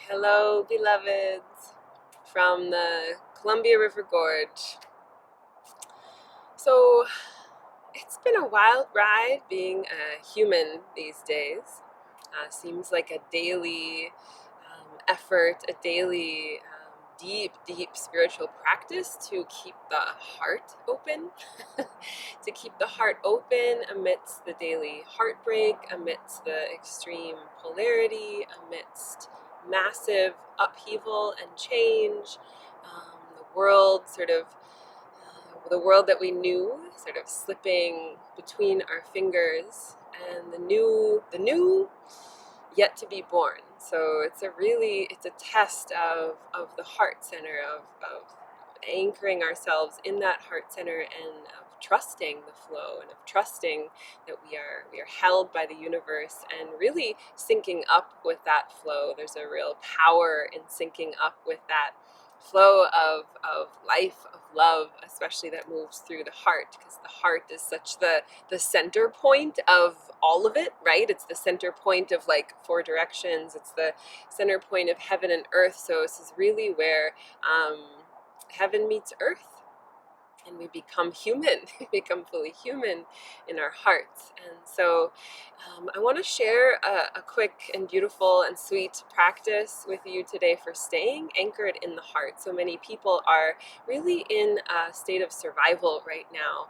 Hello, beloveds, from the Columbia River Gorge. So, it's been a wild ride being a human these days. Seems like a daily effort, a daily deep spiritual practice to keep the heart open, to keep the heart open amidst the daily heartbreak, amidst the extreme polarity, amidst massive upheaval and change. The world the world that we knew sort of slipping between our fingers, and the new yet to be born. So it's a test of the heart center, of anchoring ourselves in that heart center, and of trusting the flow, and of trusting that we are held by the universe, and really syncing up with that flow. There's a real power in syncing up with that flow of life, of love, especially that moves through the heart, because the heart is such the center point of all of it, right? It's the center point of like four directions. It's the center point of heaven and earth. So this is really where heaven meets earth, and we become human. We become fully human in our hearts. And so I want to share a quick and beautiful and sweet practice with you today for staying anchored in the heart. So many people are really in a state of survival right now.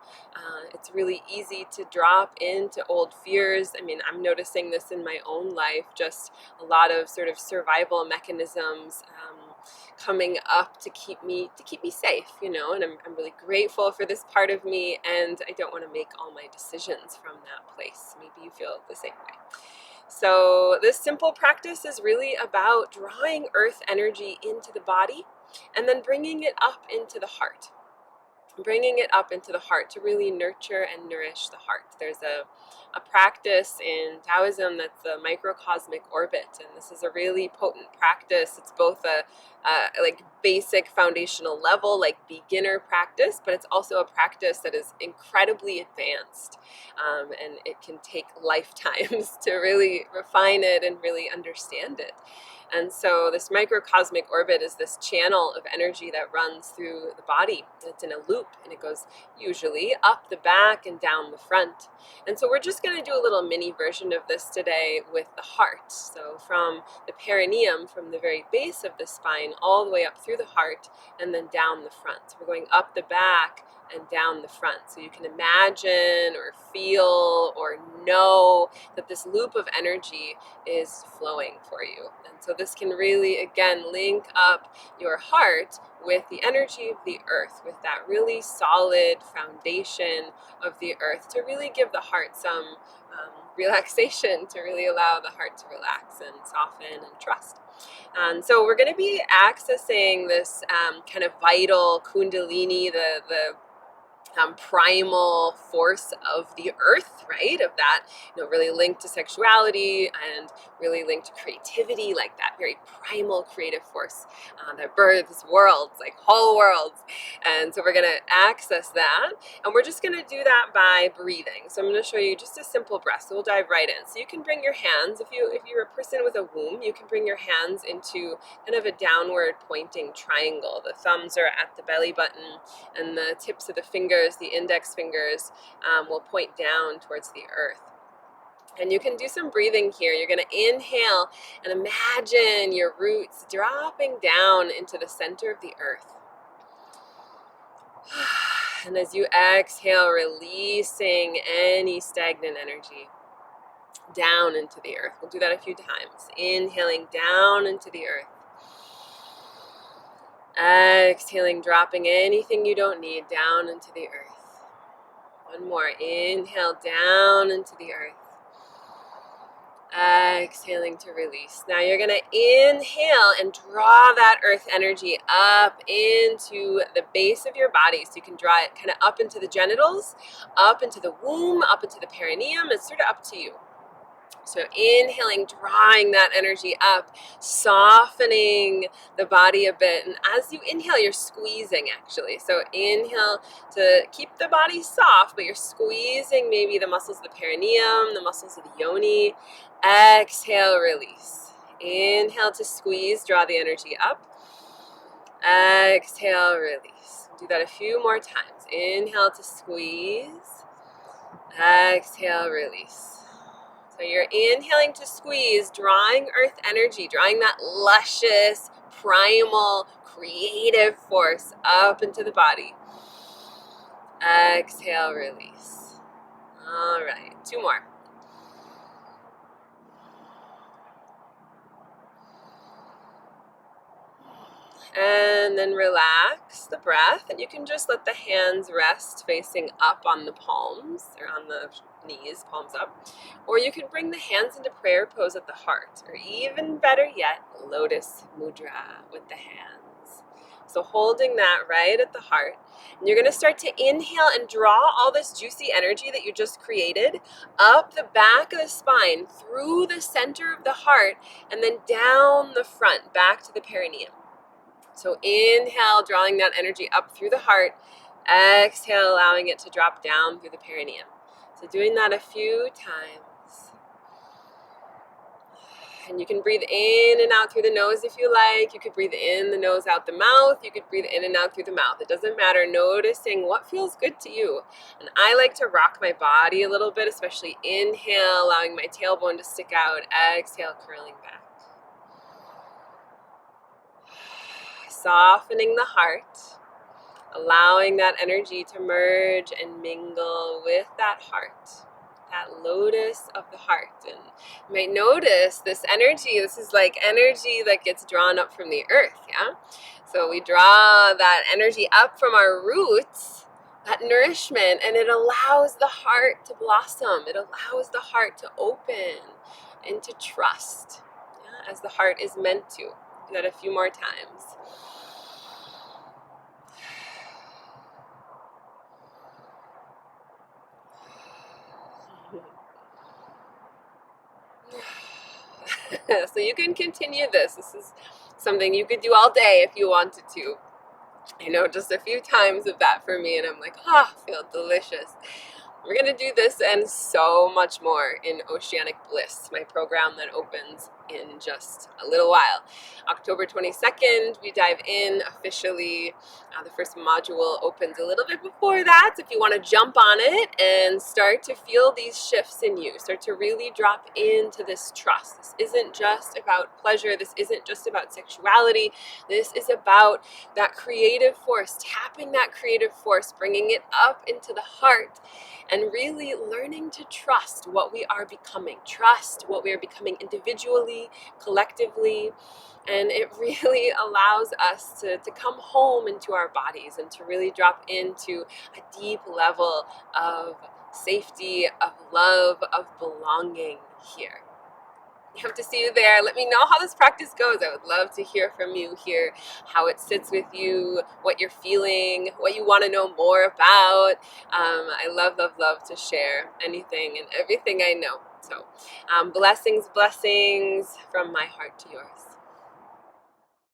It's really easy to drop into old fears. I mean, I'm noticing this in my own life, just a lot of sort of survival mechanisms coming up to keep me safe, and I'm really grateful for this part of me, and I don't want to make all my decisions from that place. Maybe you feel the same way. So this simple practice is really about drawing earth energy into the body, and then bringing it up into the heart. Bringing it up into the heart to really nurture and nourish the heart. There's a practice in Taoism that's the microcosmic orbit, and this is a really potent practice. It's both a like basic foundational level, like beginner practice, but it's also a practice that is incredibly advanced, and it can take lifetimes to really refine it and really understand it. And so this microcosmic orbit is this channel of energy that runs through the body. It's in a loop, and it goes usually up the back and down the front. And so we're just going to do a little mini version of this today with the heart. So from the perineum, from the very base of the spine, all the way up through the heart, and then down the front. So we're going up the back and down the front. So you can imagine or feel or know that this loop of energy is flowing for you. And so this can really, again, link up your heart with the energy of the earth, with that really solid foundation of the earth, to really give the heart some relaxation, to really allow the heart to relax and soften and trust. And so we're going to be accessing this kind of vital kundalini, the primal force of the earth, right? Of that, really linked to sexuality and really linked to creativity, like that very primal creative force that births worlds, like whole worlds. And so we're going to access that, and we're just going to do that by breathing. So I'm going to show you just a simple breath. So we'll dive right in. So you can bring your hands, if you're a person with a womb, you can bring your hands into kind of a downward pointing triangle. The thumbs are at the belly button, and the tips of the fingers, the index fingers, will point down towards the earth. And you can do some breathing here. You're going to inhale and imagine your roots dropping down into the center of the earth. And as you exhale, releasing any stagnant energy down into the earth. We'll do that a few times. Inhaling down into the earth. Exhaling, dropping anything you don't need down into the earth. One more. Inhale down into the earth. Exhaling to release. Now you're going to inhale and draw that earth energy up into the base of your body. So you can draw it kind of up into the genitals, up into the womb, up into the perineum. It's sort of up to you. So inhaling, drawing that energy up, softening the body a bit. And as you inhale, you're squeezing actually. So inhale to keep the body soft, but you're squeezing maybe the muscles of the perineum, the muscles of the yoni. Exhale, release. Inhale to squeeze, draw the energy up. Exhale, release. Do that a few more times. Inhale to squeeze. Exhale, release. So you're inhaling to squeeze, drawing earth energy, drawing that luscious, primal, creative force up into the body. Exhale, release. All right, 2 more. And then relax the breath, and you can just let the hands rest facing up on the palms, or on the knees, palms up. Or you can bring the hands into prayer pose at the heart, or even better yet, lotus mudra with the hands. So holding that right at the heart, and you're going to start to inhale and draw all this juicy energy that you just created up the back of the spine, through the center of the heart, and then down the front, back to the perineum. So inhale, drawing that energy up through the heart. Exhale, allowing it to drop down through the perineum. So doing that a few times. And you can breathe in and out through the nose if you like. You could breathe in the nose, out the mouth. You could breathe in and out through the mouth. It doesn't matter. Noticing what feels good to you. And I like to rock my body a little bit, especially inhale, allowing my tailbone to stick out. Exhale, curling back. Softening the heart, allowing that energy to merge and mingle with that heart, that lotus of the heart. And you might notice this energy, this is like energy that gets drawn up from the earth, yeah? So we draw that energy up from our roots, that nourishment, and it allows the heart to blossom. It allows the heart to open and to trust, yeah, as the heart is meant to. Do that a few more times. So you can continue this. This is something you could do all day if you wanted to. I know just a few times of that for me, and I'm like, feel delicious. We're going to do this and so much more in Oceanic Bliss, my program that opens in just a little while. October 22nd, we dive in officially. The first module opens a little bit before that. If you want to jump on it and start to feel these shifts in you, start to really drop into this trust. This isn't just about pleasure. This isn't just about sexuality. This is about that creative force, tapping that creative force, bringing it up into the heart, and really learning to trust what we are becoming. Trust what we are becoming individually, collectively, and it really allows us to come home into our bodies and to really drop into a deep level of safety, of love, of belonging here. I hope to see you there. Let me know how this practice goes. I would love to hear from you, hear how it sits with you, what you're feeling, what you want to know more about. I love to share anything and everything I know. So blessings from my heart to yours.